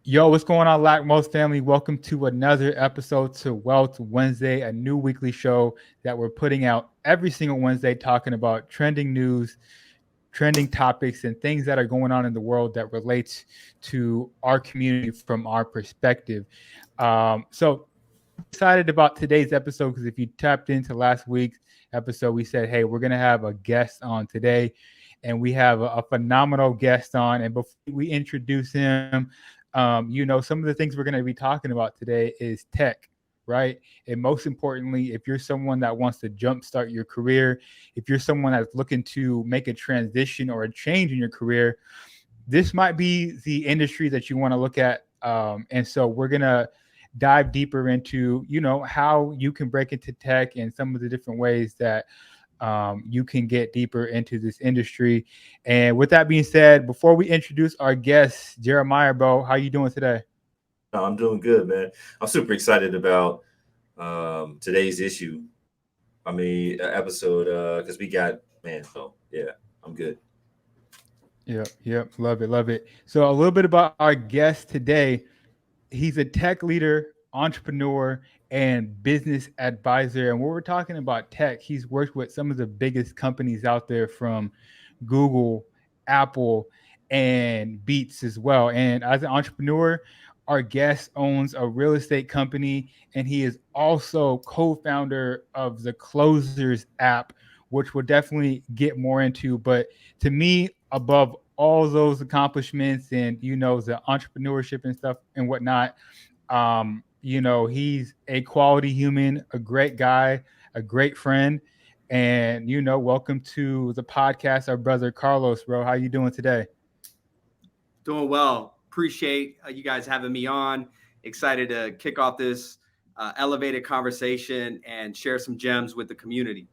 Yo, what's going on, Lackmost family? Welcome to another episode to Wealth Wednesday, a new weekly show that we're putting out every single Wednesday, talking about trending news, trending topics, and things that are going on in the world that relates to our community from our perspective. So excited about today's episode because if you tapped into last week's episode, we said, hey, we're going to have a guest on today. And we have a phenomenal guest on. And before we introduce him, some of the things we're going to be talking about today is tech, right? And most importantly, if you're someone that wants to jumpstart your career, if you're someone that's looking to make a transition or a change in your career, this might be the industry that you want to look at. And so we're going to dive deeper into, how you can break into tech and some of the different ways that you can get deeper into this industry. And with that being said, before we introduce our guest, Jeremiah, bro, how you doing today? I'm doing good, man. I'm super excited about today's issue. Episode, because we got, man. So yeah, I'm good. Yep, love it, love it. So a little bit about our guest today. He's a tech leader, entrepreneur, and business advisor. And when we're talking about tech, he's worked with some of the biggest companies out there, from Google, Apple, and Beats as well. And as an entrepreneur, our guest owns a real estate company, and he is also co-founder of the Closers app, which we'll definitely get more into. But to me, above all those accomplishments and the entrepreneurship and stuff and whatnot, he's a quality human, a great guy, a great friend. And welcome to the podcast, our brother Carlos, bro. How you doing today? Doing well. Appreciate you guys having me on. Excited to kick off this elevated conversation and share some gems with the community.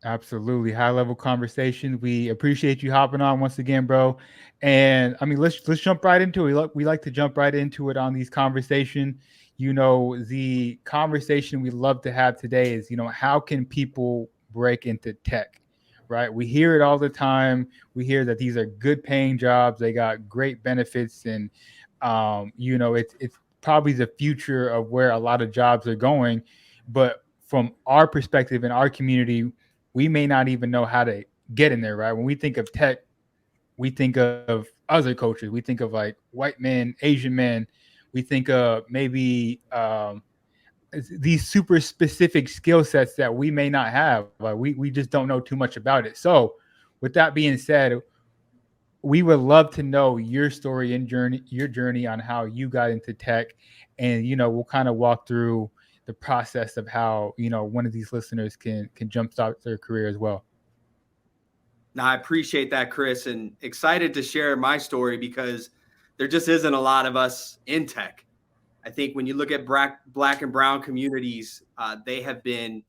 Absolutely, high level conversation. We appreciate you hopping on once again, bro. And I mean, let's jump right into it. We like to jump right into it on these conversation. The conversation we love to have today is, how can people break into tech, right? We hear it all the time. We hear that these are good paying jobs. They got great benefits, and it's probably the future of where a lot of jobs are going. But from our perspective in our community, we may not even know how to get in there, right? When we think of tech, we think of other cultures. We think of like white men, Asian men. We think of maybe these super specific skill sets that we may not have. We just don't know too much about it. So, with that being said, we would love to know your story and your journey on how you got into tech, and we'll kind of walk through the process of how one of these listeners can jumpstart their career as well. Now, I appreciate that, Chris, and excited to share my story because there just isn't a lot of us in tech. I think when you look at black and brown communities, they have been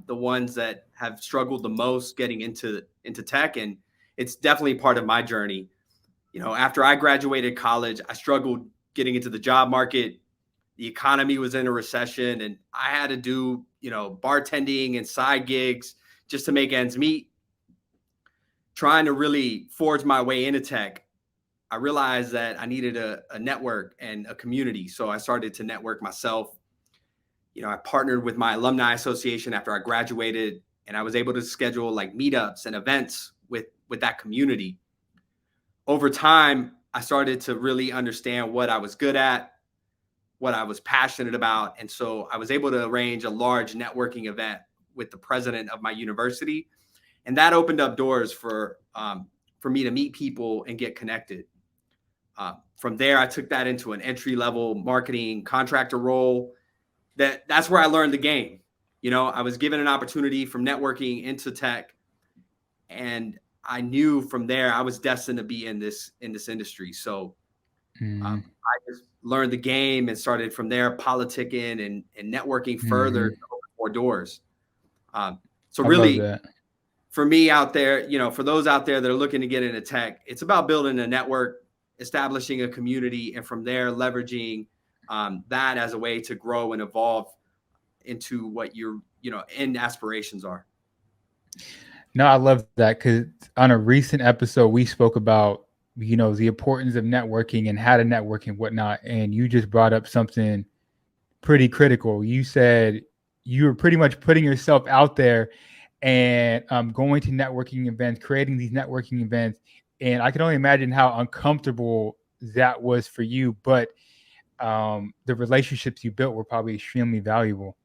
the ones that have struggled the most getting into tech, and it's definitely part of my journey. After I graduated college, I struggled getting into the job market. The economy was in a recession, and I had to do bartending and side gigs just to make ends meet. Trying to really forge my way into tech, I realized that I needed a network and a community. So I started to network myself. I partnered with my alumni association after I graduated, and I was able to schedule like meetups and events with that community. Over time, I started to really understand what I was good at, what I was passionate about. And so I was able to arrange a large networking event with the president of my university. And that opened up doors for me to meet people and get connected. From there, I took that into an entry-level marketing contractor role. That's where I learned the game. I was given an opportunity from networking into tech, and I knew from there I was destined to be in this industry. So I just learned the game and started from there politicking and networking further to open more doors. So really, for me out there, for those out there that are looking to get into tech, it's about building a network, establishing a community, and from there leveraging that as a way to grow and evolve into what your end aspirations are. No, I love that, because on a recent episode we spoke about the importance of networking and how to network and whatnot. And you just brought up something pretty critical. You said you were pretty much putting yourself out there and going to networking events, creating these networking events. And I can only imagine how uncomfortable that was for you. But the relationships you built were probably extremely valuable.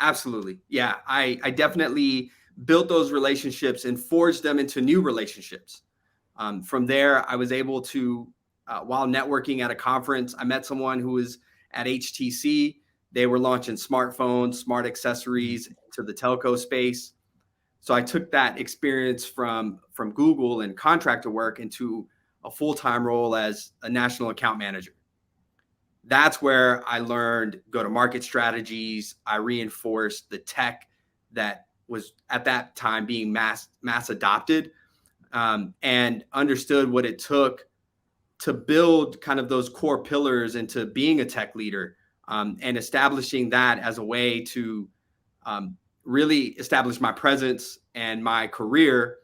Absolutely. Yeah. I definitely built those relationships and forged them into new relationships. From there, I was able to, while networking at a conference, I met someone who was at HTC. They were launching smartphones, smart accessories to the telco space. So I took that experience from Google and contractor work into a full-time role as a national account manager. That's where I learned go-to-market strategies. I reinforced the tech that was at that time being mass adopted, and understood what it took to build kind of those core pillars into being a tech leader, and establishing that as a way to really establish my presence and my career,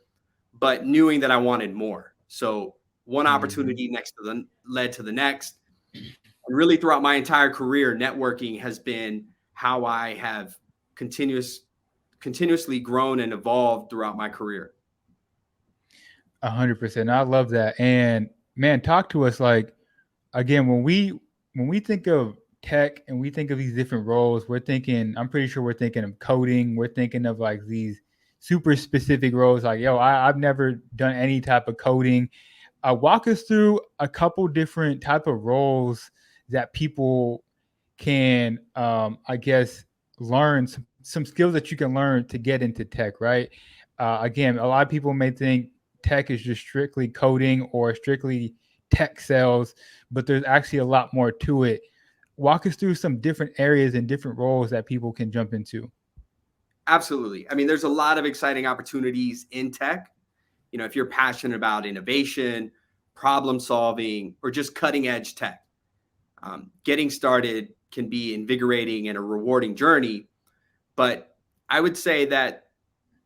but knowing that I wanted more. So one opportunity led to the next. And really throughout my entire career, networking has been how I have continuously grown and evolved throughout my career. 100%. I love that. And man, talk to us like, again, when we think of tech and we think of these different roles, I'm pretty sure we're thinking of coding. We're thinking of like these super specific roles. Like, yo, I've never done any type of coding. Walk us through a couple different type of roles that people can, I guess, learn some skills that you can learn to get into tech, right? Again, a lot of people may think tech is just strictly coding or strictly tech sales, but there's actually a lot more to it. Walk us through some different areas and different roles that people can jump into. Absolutely. I mean, there's a lot of exciting opportunities in tech. If you're passionate about innovation, problem solving, or just cutting edge tech, getting started can be invigorating and a rewarding journey. But I would say that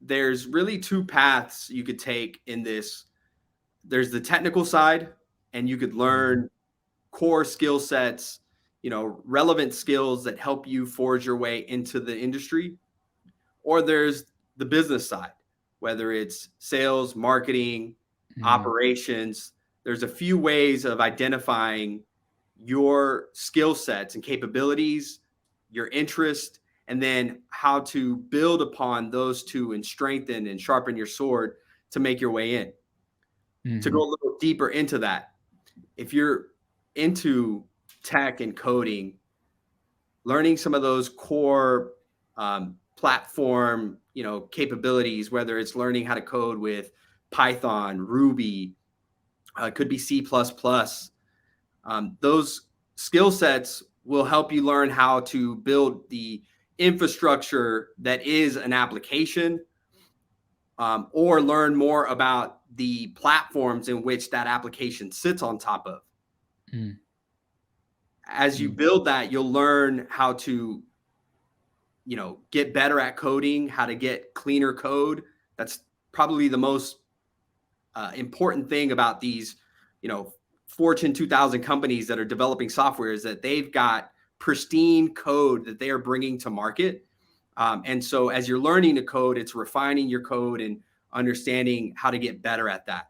there's really two paths you could take in this. There's the technical side, and you could learn core skill sets, relevant skills that help you forge your way into the industry. Or there's the business side, whether it's sales, marketing, operations. There's a few ways of identifying your skill sets and capabilities, your interest, and then how to build upon those two and strengthen and sharpen your sword to make your way in. To go a little deeper into that, if you're into tech and coding, learning some of those core platform, capabilities, whether it's learning how to code with Python, Ruby, could be C++. Those skill sets will help you learn how to build the infrastructure that is an application, or learn more about the platforms in which that application sits on top of. As you build that, you'll learn how to, get better at coding, how to get cleaner code. That's probably the most important thing about these, Fortune 2000 companies that are developing software, is that they've got pristine code that they are bringing to market. And so as you're learning to code, it's refining your code and understanding how to get better at that.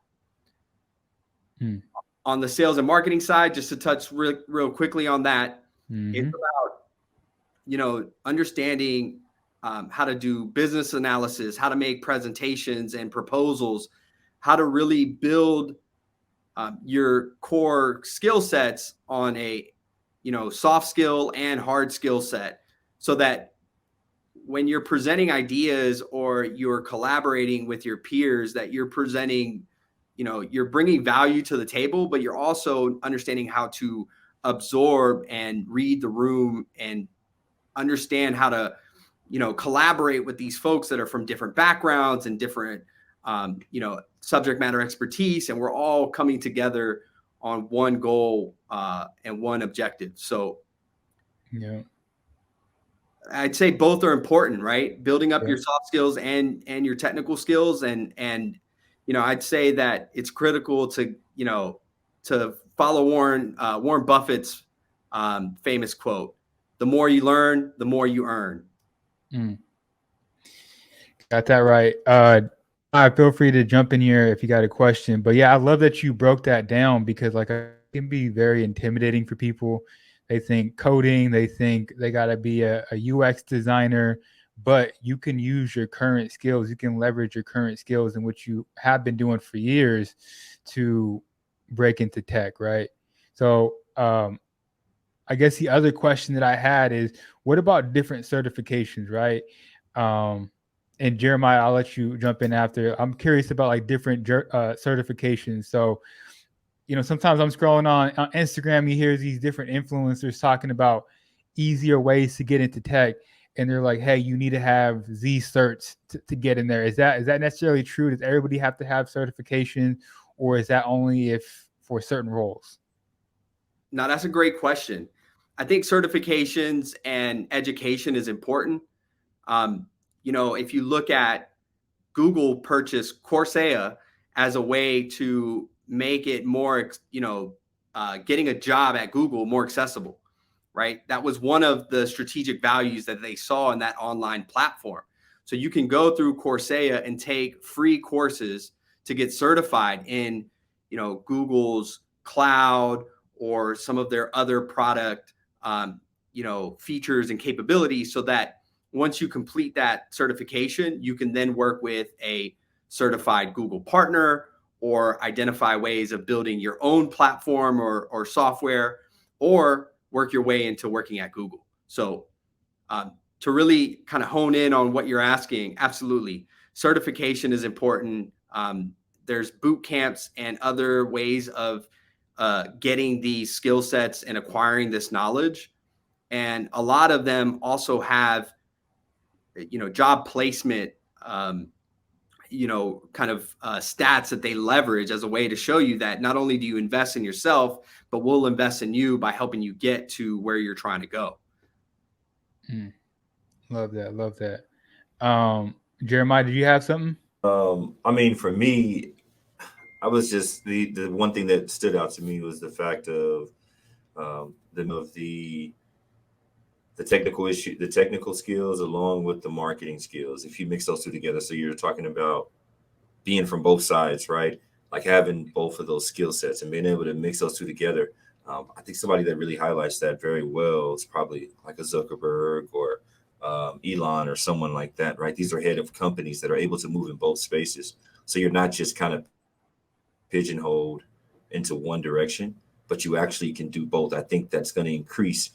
On the sales and marketing side, just to touch real quickly on that, it's about, understanding how to do business analysis, how to make presentations and proposals, how to really build your core skill sets on a, soft skill and hard skill set, so that when you're presenting ideas or you're collaborating with your peers, that you're presenting, you're bringing value to the table, but you're also understanding how to absorb and read the room and understand how to, collaborate with these folks that are from different backgrounds and different, subject matter expertise. And we're all coming together on one goal and one objective. So Yeah, I'd say both are important, right? Building up your soft skills and your technical skills, and I'd say that it's critical to, to follow Warren Buffett's famous quote: "The more you learn, the more you earn." Mm. Got that right. Feel free to jump in here if you got a question. But yeah, I love that you broke that down, because like it can be very intimidating for people. They think coding, they think they got to be a UX designer, but you can use your current skills. You can leverage your current skills and what you have been doing for years to break into tech, right? So I guess the other question that I had is, what about different certifications, right? And Jeremiah, I'll let you jump in after. I'm curious about like different certifications. So, sometimes I'm scrolling on Instagram, you hear these different influencers talking about easier ways to get into tech, and they're like, "Hey, you need to have these certs to get in there." Is that necessarily true? Does everybody have to have certification, or is that only if for certain roles? Now, that's a great question. I think certifications and education is important. If you look at Google purchased Coursera as a way to make it more, getting a job at Google more accessible, right? That was one of the strategic values that they saw in that online platform. So you can go through Coursera and take free courses to get certified in, Google's cloud or some of their other product, features and capabilities, so that once you complete that certification, you can then work with a certified Google partner or identify ways of building your own platform or software, or work your way into working at Google. So to really kind of hone in on what you're asking, absolutely. Certification is important. There's boot camps and other ways of getting these skill sets and acquiring this knowledge. And a lot of them also have, job placement, kind of stats that they leverage as a way to show you that not only do you invest in yourself, but we'll invest in you by helping you get to where you're trying to go. Love that. Love that. Jeremiah, did you have something? For me, I was just the one thing that stood out to me was the fact of the technical issue, the technical skills, along with the marketing skills. If you mix those two together, so you're talking about being from both sides, right? Like having both of those skill sets and being able to mix those two together. I think somebody that really highlights that very well is probably like a Zuckerberg or Elon or someone like that, right? These are head of companies that are able to move in both spaces. So you're not just kind of pigeonholed into one direction, but you actually can do both. I think that's going to increase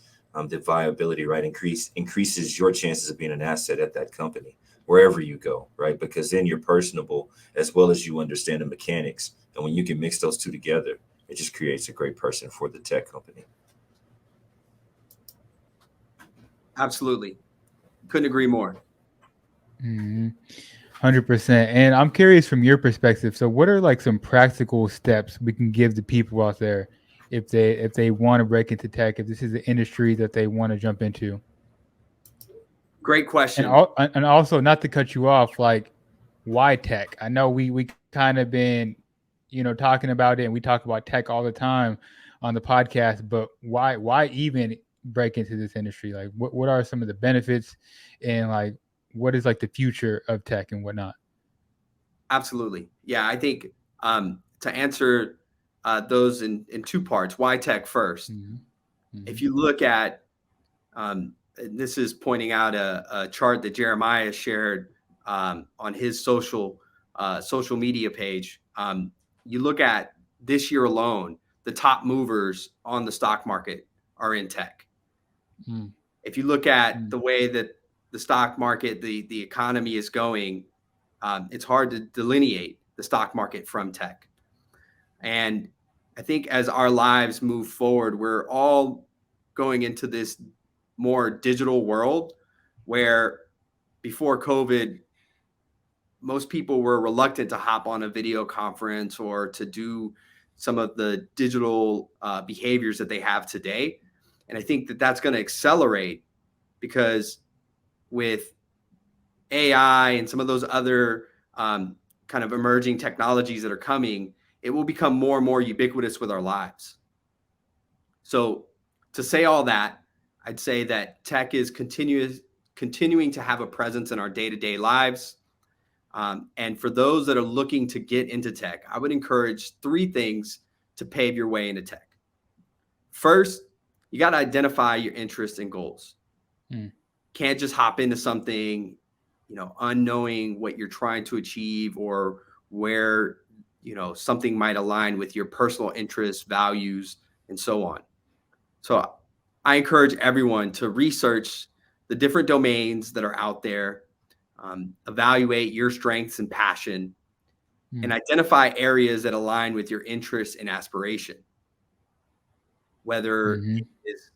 the viability, right? Increases your chances of being an asset at that company, wherever you go, right? Because then you're personable as well as you understand the mechanics. And when you can mix those two together, it just creates a great person for the tech company. Absolutely. Couldn't agree more. 100%. And I'm curious from your perspective. So what are like some practical steps we can give to people out there if they want to break into tech, if this is the industry that they want to jump into? Great question. And also, not to cut you off, like, why tech? I know we kind of been, talking about it, and we talk about tech all the time on the podcast, but why even break into this industry? Like, what are some of the benefits, and like, what is like the future of tech and whatnot? Absolutely. Yeah, I think to answer those in two parts, why tech first? If you look at, this is pointing out a chart that Jeremiah shared on his social media page. You look at this year alone, the top movers on the stock market are in tech. If you look at the way that the stock market, the economy is going, it's hard to delineate the stock market from tech. And I think as our lives move forward, we're all going into this more digital world where before COVID, most people were reluctant to hop on a video conference or to do some of the digital behaviors that they have today. And I think that that's going to accelerate, because with AI and some of those other kind kind of emerging technologies that are coming, it will become more and more ubiquitous with our lives. So to say all that, I'd say that tech is continuing to have a presence in our day-to-day lives. And for those that are looking to get into tech, I would encourage 3 things to pave your way into tech. First, you got to identify your interests and goals. Can't just hop into something, unknowing what you're trying to achieve or where, something might align with your personal interests, values, and so on. So I encourage everyone to research the different domains that are out there, evaluate your strengths and passion, and identify areas that align with your interests and aspiration. Whether it is,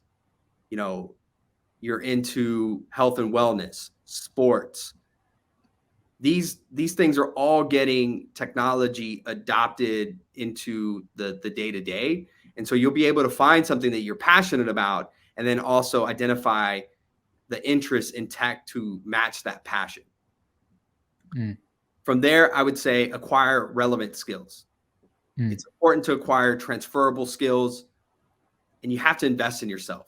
you're into health and wellness, sports. These things are all getting technology adopted into the day-to-day. And so you'll be able to find something that you're passionate about and then also identify the interest in tech to match that passion. From there, I would say acquire relevant skills. It's important to acquire transferable skills, and you have to invest in yourself,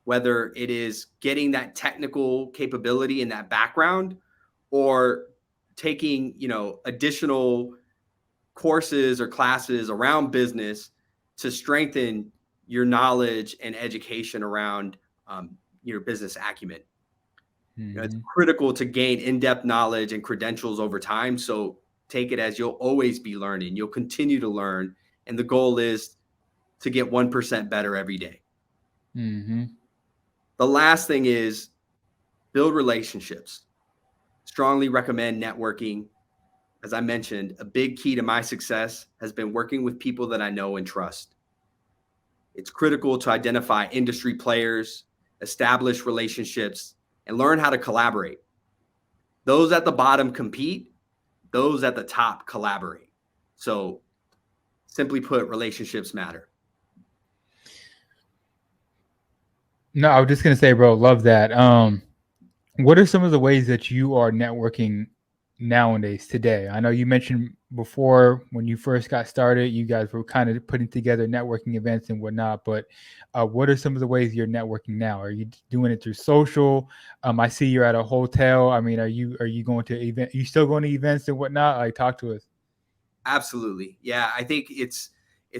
whether it is getting that technical capability and that background or taking, additional courses or classes around business to strengthen your knowledge and education around your business acumen. It's critical to gain in-depth knowledge and credentials over time. So take it as you'll always be learning. You'll continue to learn. And the goal is to get 1% better every day. The last thing is build relationships. Strongly recommend networking. As I mentioned, a big key to my success has been working with people that I know and trust. It's critical to identify industry players, establish relationships, and learn how to collaborate. Those at the bottom compete, those at the top collaborate. So simply put, relationships matter. No, I was just going to say, bro, love that. What are some of the ways that you are networking nowadays today? I know you mentioned before when you first got started, you guys were kind of putting together networking events and whatnot, but what are some of the ways you're networking now? Are you doing it through social? I see you're at a hotel. I mean, are you going to event? Are you still going to events and whatnot? Like, talk to us. Absolutely. Yeah. I think it's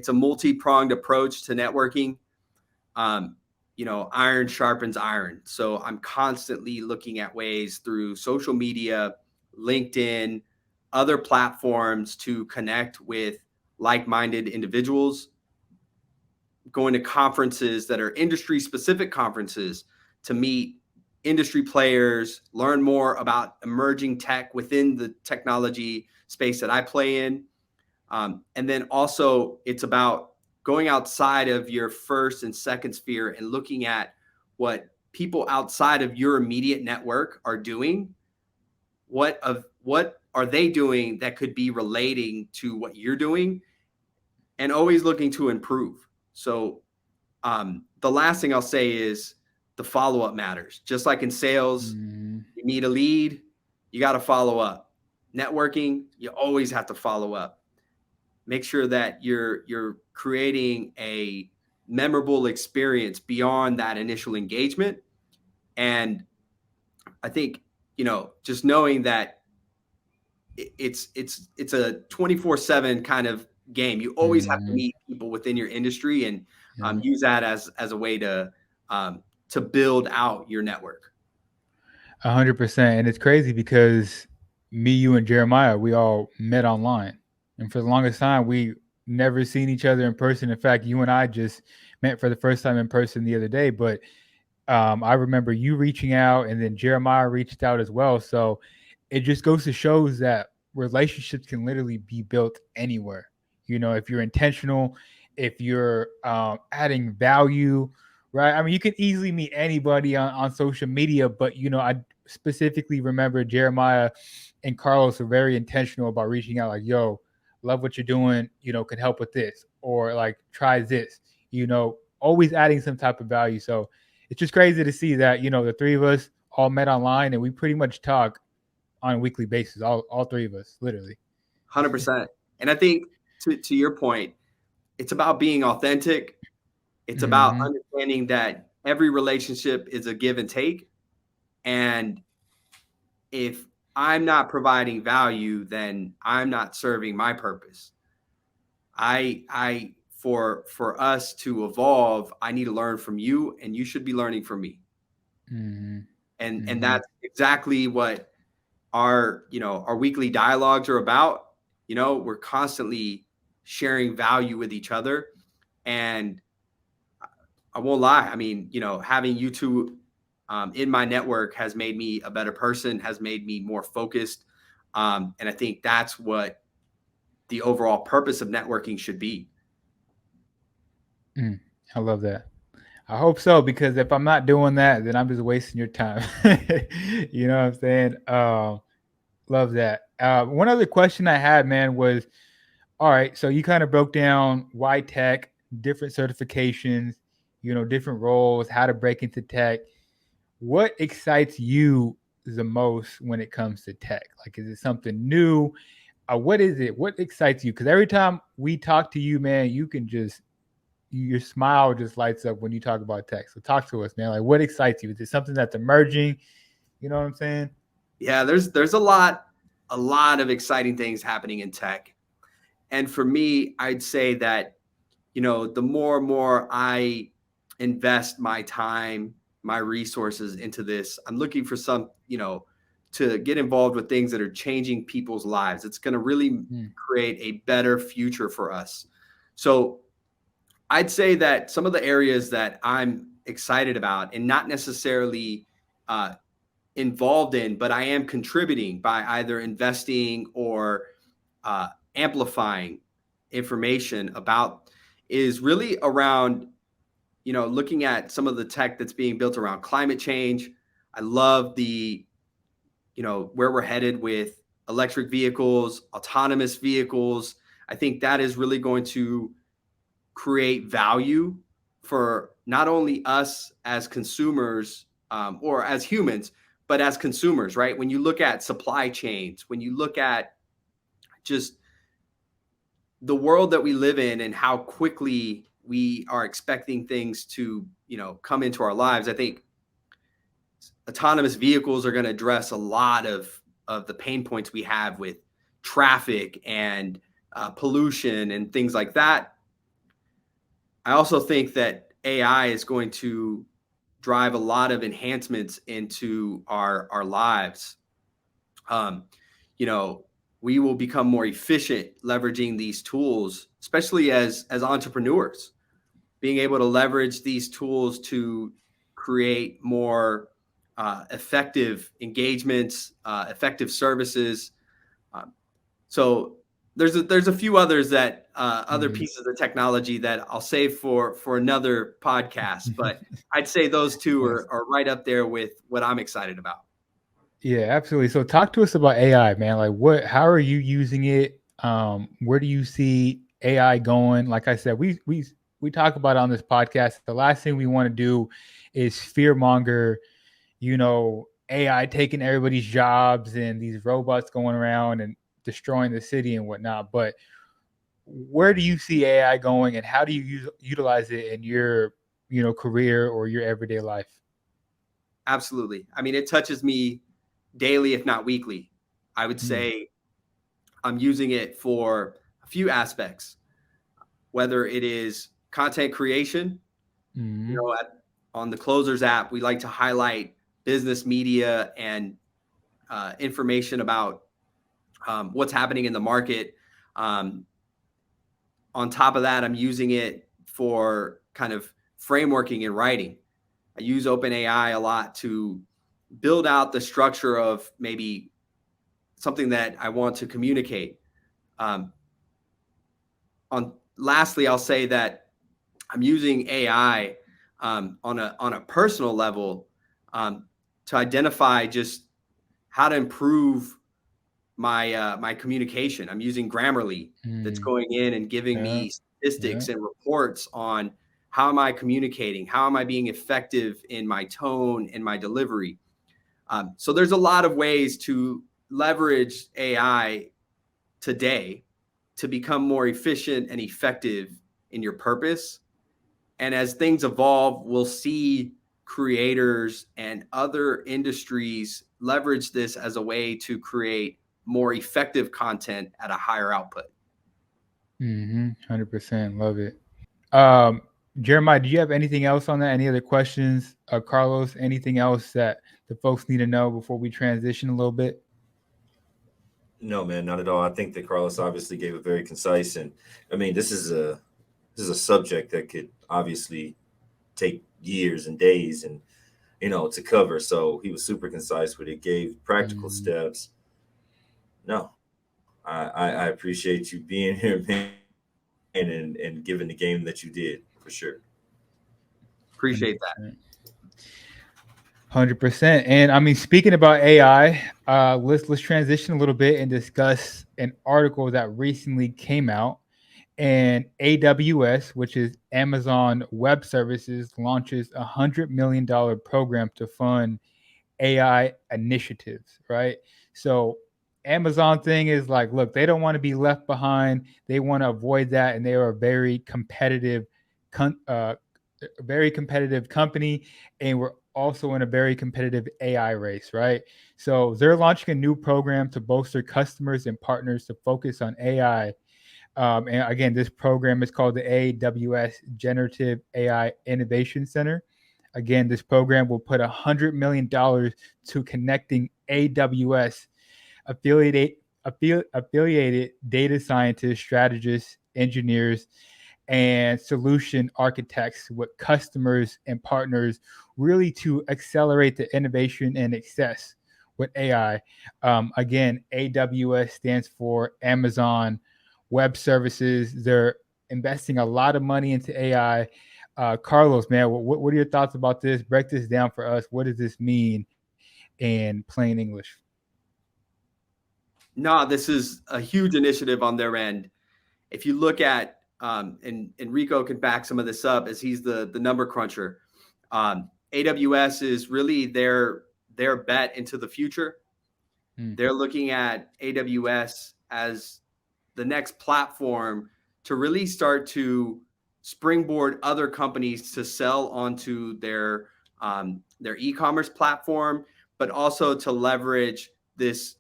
a multi-pronged approach to networking. Iron sharpens iron. So I'm constantly looking at ways through social media, LinkedIn, other platforms to connect with like-minded individuals, going to conferences that are industry-specific conferences to meet industry players, learn more about emerging tech within the technology space that I play in. And then also it's about going outside of your first and second sphere and looking at what people outside of your immediate network are doing. What are they doing that could be relating to what you're doing, and always looking to improve. So the last thing I'll say is the follow-up matters. Just like in sales, you need a lead, you got to follow up. Networking, you always have to follow up. Make sure that you're creating a memorable experience beyond that initial engagement. And I think, just knowing that it's a 24/7 kind of game. You always have to meet people within your industry and use that as a way to build out your network. 100%. And it's crazy because me, you, and Jeremiah, we all met online. And for the longest time, we never seen each other in person. In fact, you and I just met for the first time in person the other day. But I remember you reaching out, and then Jeremiah reached out as well. So it just goes to shows that relationships can literally be built anywhere. If you're intentional, if you're adding value, right? I mean, you can easily meet anybody on social media, but I specifically remember Jeremiah and Carlos are very intentional about reaching out, like, yo, love what you're doing, can help with this, or like, try this, always adding some type of value. So it's just crazy to see that, the 3 of us all met online and we pretty much talk on a weekly basis, all 3 of us, literally. 100%. And I think to your point, it's about being authentic. It's about Mm-hmm. understanding that every relationship is a give and take. And if I'm not providing value, then I'm not serving my purpose. For us to evolve, I need to learn from you, and you should be learning from me. Mm-hmm. And Mm-hmm. that's exactly what our weekly dialogues are about. We're constantly sharing value with each other. And I won't lie. I mean, having you two in my network has made me a better person, has made me more focused. And I think that's what the overall purpose of networking should be. I love that. I hope so, because if I'm not doing that, then I'm just wasting your time. You know what I'm saying? Love that. One other question I had, man, was all right. So you kind of broke down why tech, different certifications, different roles, how to break into tech. What excites you the most when it comes to tech? Like, is it something new? What is it? What excites you? Because every time we talk to you, man, you can just your smile just lights up when you talk about tech. So talk to us, man. Like, what excites you? Is it something that's emerging? You know what I'm saying? Yeah, there's a lot of exciting things happening in tech. And for me, I'd say that, the more and more I invest my time, my resources into this, I'm looking for to get involved with things that are changing people's lives. It's going to really Mm, create a better future for us. So I'd say that some of the areas that I'm excited about, and not necessarily uh, involved in, but I am contributing by either investing or amplifying information about, is really around, looking at some of the tech that's being built around climate change. I love where we're headed with electric vehicles, autonomous vehicles. I think that is really going to create value for not only us as consumers, or as humans, but as consumers, right? When you look at supply chains, when you look at just the world that we live in and how quickly we are expecting things to, come into our lives, I think autonomous vehicles are going to address a lot of the pain points we have with traffic and pollution and things like that. I also think that AI is going to drive a lot of enhancements into our lives. Um, you know, we will become more efficient leveraging these tools, especially as entrepreneurs, being able to leverage these tools to create more effective engagements, effective services. Um, so there's a few others that other mm. pieces of technology that I'll save for another podcast, but I'd say those two Yes. are right up there with what I'm excited about. Yeah, absolutely. So talk to us about AI, man. Like, how are you using it? Where do you see AI going? Like I said, we talk about it on this podcast. The last thing we want to do is fear monger, AI taking everybody's jobs and these robots going around and destroying the city and whatnot. But where do you see AI going, and how do you utilize it in your, career or your everyday life? Absolutely. I mean, it touches me daily, if not weekly. I would Mm, say I'm using it for a few aspects, whether it is content creation. You mm, know, on the Closers app, we like to highlight business media and information about what's happening in the market. Um, on top of that, I'm using it for kind of frameworking and writing. I use OpenAI a lot to build out the structure of maybe something that I want to communicate. Um, Lastly, I'll say that I'm using AI on a personal level to identify just how to improve my communication. I'm using Grammarly that's mm. going in and giving Yeah, me yeah. statistics and reports on how am I communicating, how am I being effective in my tone and my delivery. So there's a lot of ways to leverage AI today to become more efficient and effective in your purpose. And as things evolve, we'll see creators and other industries leverage this as a way to create more effective content at a higher output. 100%. Love it. Jeremiah, do you have anything else on that? Any other questions? Carlos, anything else that the folks need to know before we transition a little bit? No, man, not at all. I think that Carlos obviously gave a very concise, and I mean, this is a subject that could obviously take years and days and to cover. So he was super concise with it, gave practical steps. No, I appreciate you being here, man, and giving the game that you did for sure. Appreciate that. 100%. And I mean, speaking about AI, let's transition a little bit and discuss an article that recently came out. And AWS, which is Amazon Web Services, launches $100 million program to fund AI initiatives, right? So Amazon thing is like, look, they don't want to be left behind. They want to avoid that, and they are a very competitive, company, and we're also in a very competitive AI race, right? So they're launching a new program to bolster customers and partners to focus on AI. And again, this program is called the AWS Generative AI Innovation Center. Again, this program will put $100 million to connecting AWS affiliated data scientists, strategists, engineers, and solution architects with customers and partners, really to accelerate the innovation and success with AI. Again, AWS stands for Amazon Web Services. They're investing a lot of money into AI. Carlos, man, what are your thoughts about this? Break this down for us. What does this mean in plain English? No, this is a huge initiative on their end. If you look at, and Rico can back some of this up as he's the number cruncher. AWS is really their bet into the future. They're looking at AWS as the next platform to really start to springboard other companies to sell onto their e-commerce platform, but also to leverage these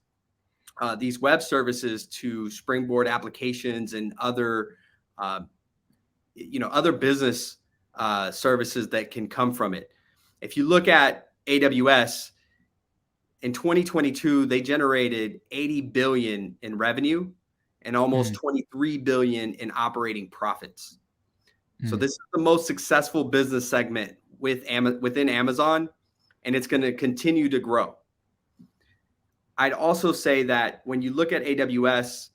web services to springboard applications and other other business services that can come from it. If you look at AWS in 2022, they generated 80 billion in revenue and almost 23 billion in operating profits. So this is the most successful business segment within Amazon, and it's going to continue to grow. I'd also say that when you look at AWS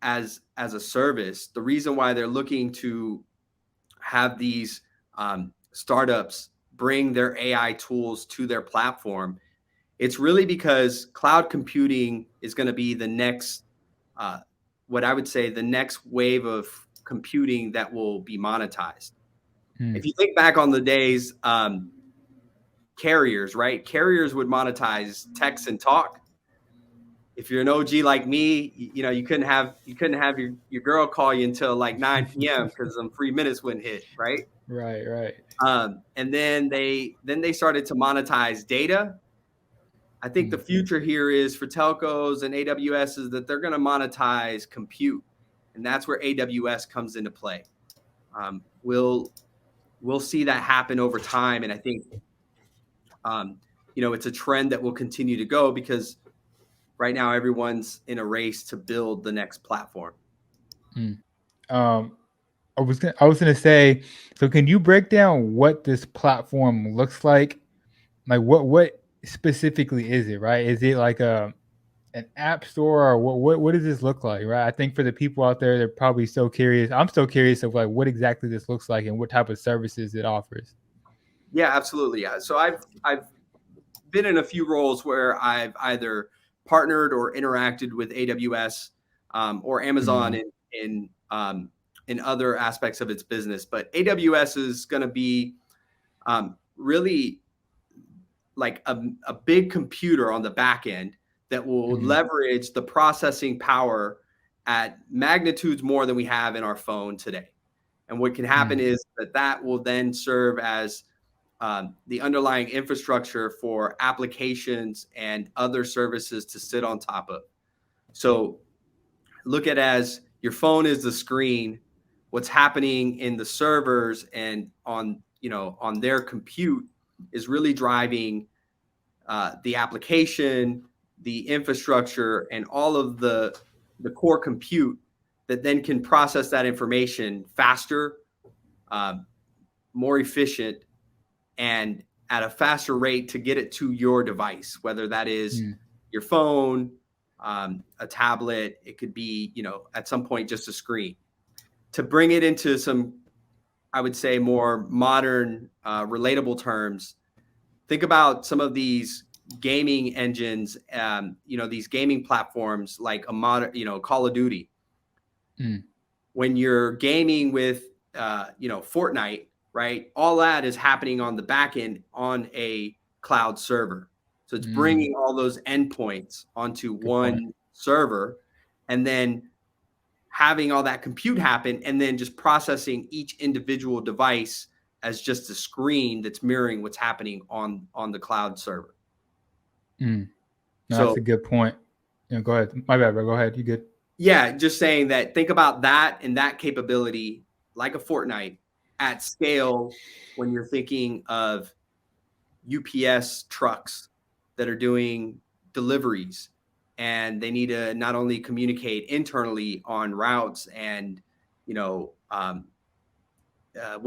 as a service, the reason why they're looking to have these startups bring their AI tools to their platform, it's really because cloud computing is going to be the next, what I would say, the next wave of computing that will be monetized. If you think back on the days, carriers, right? Carriers would monetize text and talk. If you're an OG like me, you couldn't have your girl call you until like 9 p.m. because some free minutes wouldn't hit, right? Right. And then they started to monetize data. I think the future here is for telcos and AWS is that they're going to monetize compute, and that's where AWS comes into play. We'll see that happen over time, and I think it's a trend that will continue to go because right now everyone's in a race to build the next platform. I was gonna say, so can you break down what this platform looks like? Like what specifically is it, right? Is it like an app store, or what does this look like, right? I think for the people out there, they're probably so curious. I'm so curious of like what exactly this looks like and what type of services it offers. Yeah, absolutely. Yeah. So I've been in a few roles where I've either partnered or interacted with AWS or Amazon in other aspects of its business. But AWS is going to be really like a big computer on the back end that will leverage the processing power at magnitudes more than we have in our phone today. And what can happen is that will then serve as the underlying infrastructure for applications and other services to sit on top of. So look at as your phone is the screen. What's happening in the servers and on their compute is really driving the application, the infrastructure, and all of the core compute that then can process that information faster, more efficient, and at a faster rate to get it to your device, whether that is your phone, a tablet, it could be, at some point just a screen. To bring it into some, I would say, more modern, relatable terms, think about some of these gaming engines, these gaming platforms like a modern, Call of Duty. When you're gaming with, Fortnite, right? All that is happening on the back end on a cloud server. So it's bringing all those endpoints onto one server and then having all that compute happen and then just processing each individual device as just a screen that's mirroring what's happening on the cloud server. No, that's a good point. Go ahead. My bad, bro. Go ahead. You good? Yeah, just saying that, think about that and that capability like a Fortnite at scale when you're thinking of UPS trucks that are doing deliveries and they need to not only communicate internally on routes and, what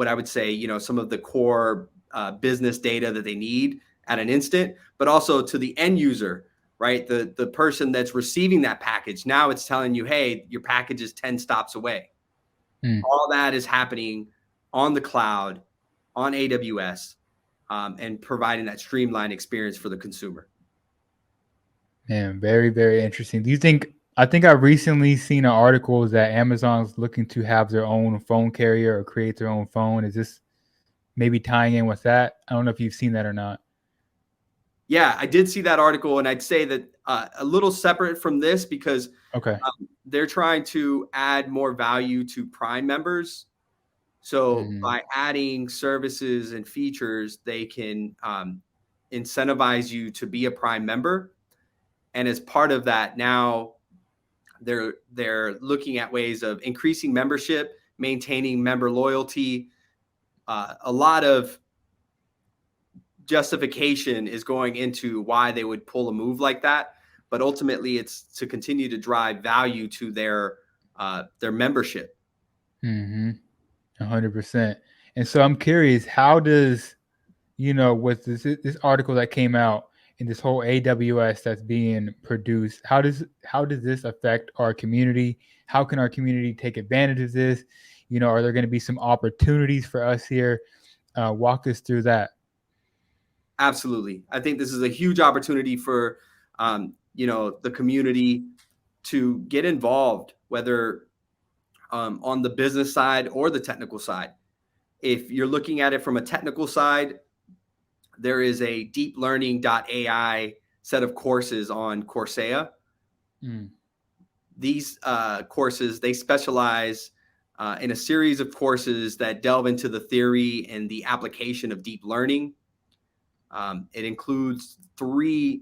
I would say, some of the core business data that they need at an instant, but also to the end user, right? The person that's receiving that package. Now it's telling you, hey, your package is 10 stops away. All that is happening on the cloud, on AWS, and providing that streamlined experience for the consumer. Man, very, very interesting. Do you think, I think I've recently seen an article that Amazon's looking to have their own phone carrier or create their own phone. Is this maybe tying in with that? I don't know if you've seen that or not. Yeah, I did see that article, and I'd say that a little separate from this because they're trying to add more value to Prime members. So by adding services and features, they can incentivize you to be a Prime member. And as part of that, now they're looking at ways of increasing membership, maintaining member loyalty. A lot of justification is going into why they would pull a move like that, but ultimately it's to continue to drive value to their membership. 100%. And so I'm curious, how does, with this article that came out and this whole AWS that's being produced, how does this affect our community? How can our community take advantage of this? Are there going to be some opportunities for us here? Walk us through that. Absolutely. I think this is a huge opportunity for, the community to get involved, whether on the business side or the technical side. If you're looking at it from a technical side, there is a deeplearning.ai set of courses on Coursera. These courses, they specialize in a series of courses that delve into the theory and the application of deep learning. It includes 3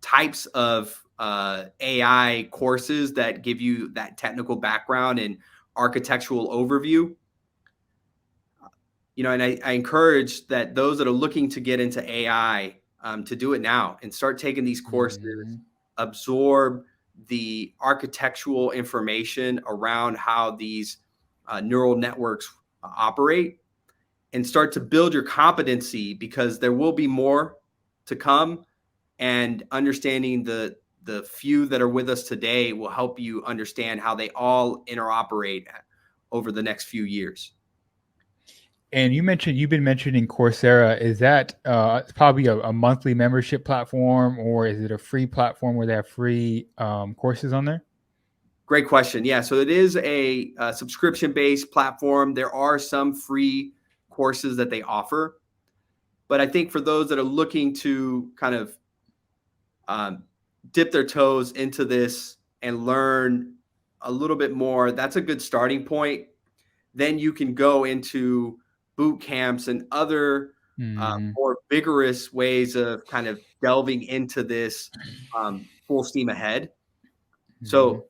types of AI courses that give you that technical background and architectural overview. And I encourage that those that are looking to get into AI to do it now and start taking these courses, absorb the architectural information around how these neural networks operate, and start to build your competency, because there will be more to come, and understanding the few that are with us today will help you understand how they all interoperate over the next few years. And you've been mentioning Coursera. Is that it's probably a monthly membership platform, or is it a free platform where they have free courses on there? Great question. Yeah, so it is a subscription-based platform. There are some free courses that they offer, but I think for those that are looking to kind of dip their toes into this and learn a little bit more, that's a good starting point. Then you can go into boot camps and other more vigorous ways of kind of delving into this full steam ahead. So,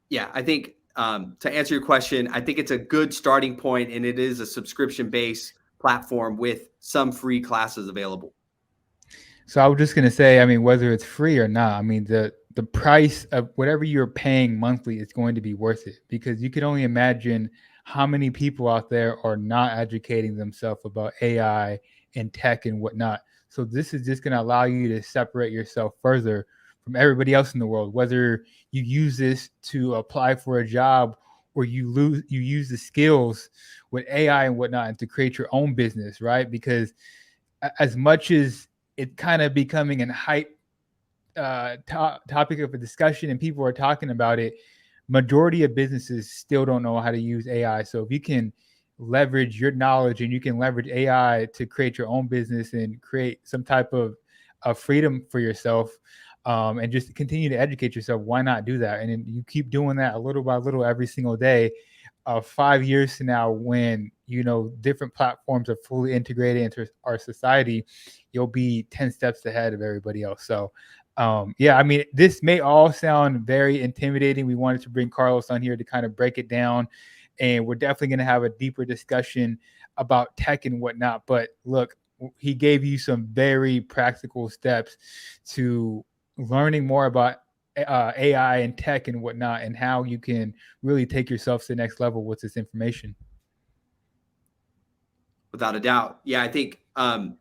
yeah, I think to answer your question, I think it's a good starting point, and it is a subscription-based platform with some free classes available. So I was just gonna say, I mean, whether it's free or not, I mean, the price of whatever you're paying monthly is going to be worth it, because you can only imagine how many people out there are not educating themselves about AI and tech and whatnot. So this is just gonna allow you to separate yourself further from everybody else in the world, whether you use this to apply for a job or you use the skills with AI and whatnot and to create your own business, right? Because as much as it's kind of becoming an hype topic of a discussion and people are talking about it, majority of businesses still don't know how to use AI. So if you can leverage your knowledge and you can leverage AI to create your own business and create some type of freedom for yourself, and just continue to educate yourself, why not do that? And then you keep doing that a little by little every single day. 5 years from now, when different platforms are fully integrated into our society, you'll be 10 steps ahead of everybody else. So yeah, I mean, this may all sound very intimidating. We wanted to bring Carlos on here to kind of break it down, and we're definitely going to have a deeper discussion about tech and whatnot. But look, he gave you some very practical steps to learning more about AI and tech and whatnot, and how you can really take yourself to the next level with this information. Without a doubt. Yeah, I think I'm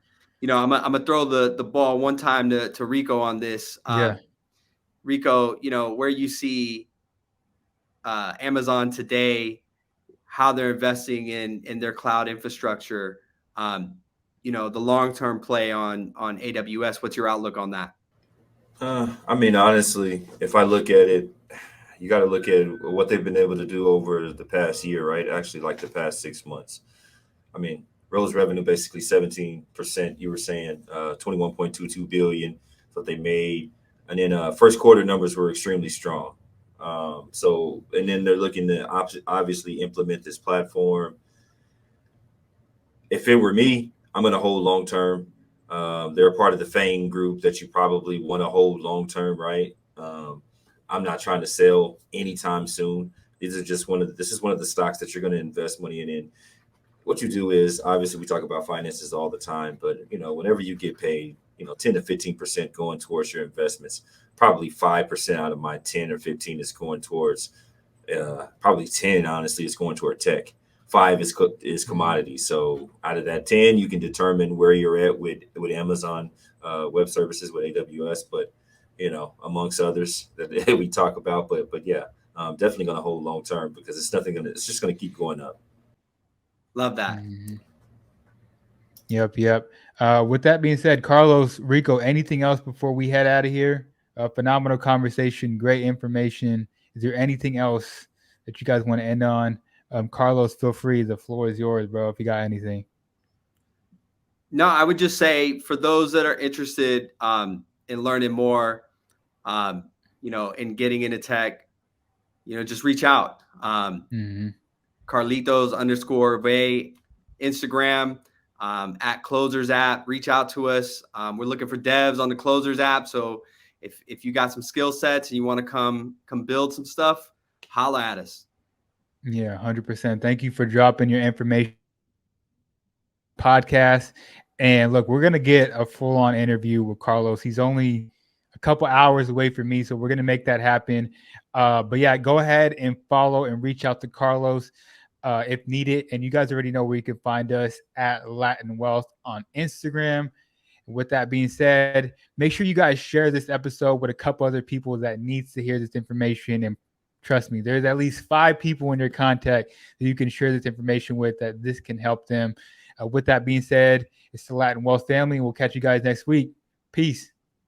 gonna throw the ball one time to Rico on this. Yeah. Rico, where you see Amazon today, how they're investing in their cloud infrastructure, the long-term play on AWS. What's your outlook on that? I mean, honestly, if I look at it, you got to look at what they've been able to do over the past year, right? Actually, like the past 6 months. I mean, rose revenue basically 17%. You were saying 21.22 billion. What they made, and then first quarter numbers were extremely strong. So, and then they're looking to obviously implement this platform. If it were me, I'm going to hold long term. They're a part of the FANG group that you probably want to hold long term, right? I'm not trying to sell anytime soon. This is one of the stocks that you're going to invest money in. What you do is, obviously we talk about finances all the time, but whenever you get paid, 10 to 15% going towards your investments, probably 5% out of my 10 or 15 is going towards, probably 10, honestly, is going toward tech. 5 is commodities. So out of that 10, you can determine where you're at with Amazon Web Services, with AWS, but amongst others that we talk about. But yeah, I'm definitely going to hold long term, because it's just going to keep going up. Love that. Mm-hmm. Yep. With that being said, Carlos, Rico, anything else before we head out of here? Phenomenal conversation, great information. Is there anything else that you guys want to end on? Carlos, feel free. The floor is yours, bro, if you got anything. No, I would just say, for those that are interested in learning more, in getting into tech, just reach out. Carlitos_Vey, Instagram, at Closers app. Reach out to us. We're looking for devs on the Closers app. So if you got some skill sets and you want to come build some stuff, holla at us. Yeah, 100%. Thank you for dropping your information podcast. And look, we're going to get a full-on interview with Carlos. He's only a couple hours away from me, so we're going to make that happen. But yeah, go ahead and follow and reach out to Carlos if needed. And you guys already know where you can find us, at Latin Wealth on Instagram. With that being said, make sure you guys share this episode with a couple other people that needs to hear this information. And trust me, there's at least 5 people in your contact that you can share this information with, that this can help them. With that being said, it's the Latin Wealth family. We'll catch you guys next week. Peace.